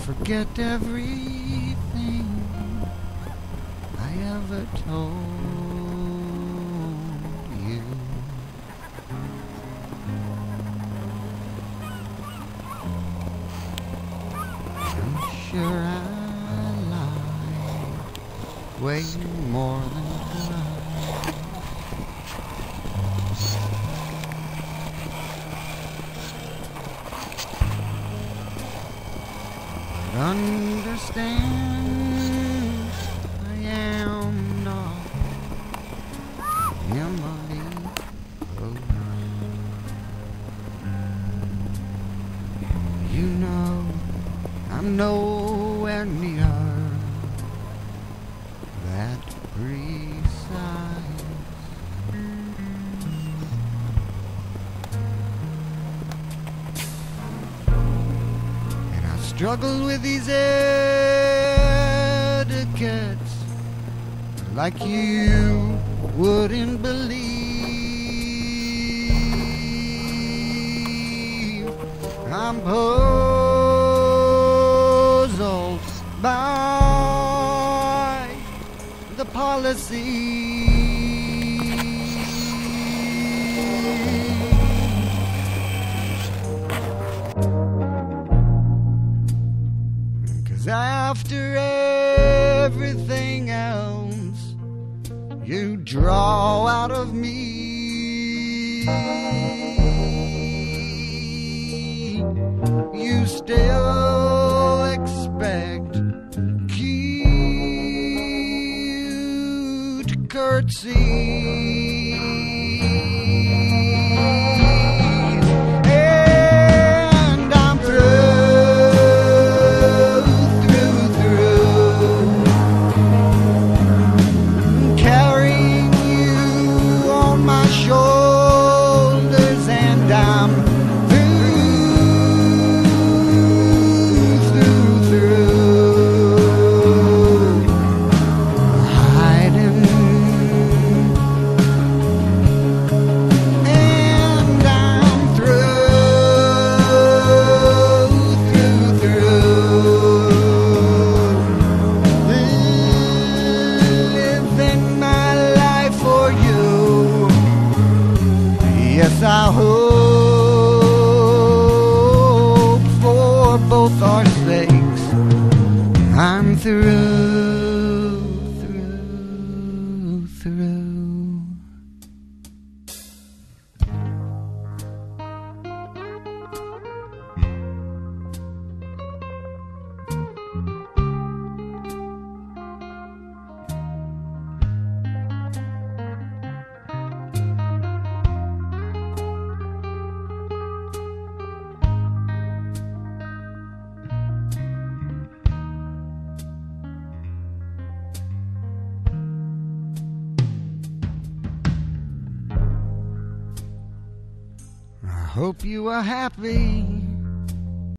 forget everything I ever told you. I'm sure I lied way more than twice. But understand, I am not Emily Proline. You know I'm nowhere near that precise. And I struggle with these etiquettes like you wouldn't believe. I'm puzzled by the policy. 'Cause after everything else you draw out of me, you still expect cute curtsy. And I'm through, carrying you on my shoulders, and I'm hiding. And I'm living my life for you. Yes, I hope for both our sakes I'm through. I hope you are happy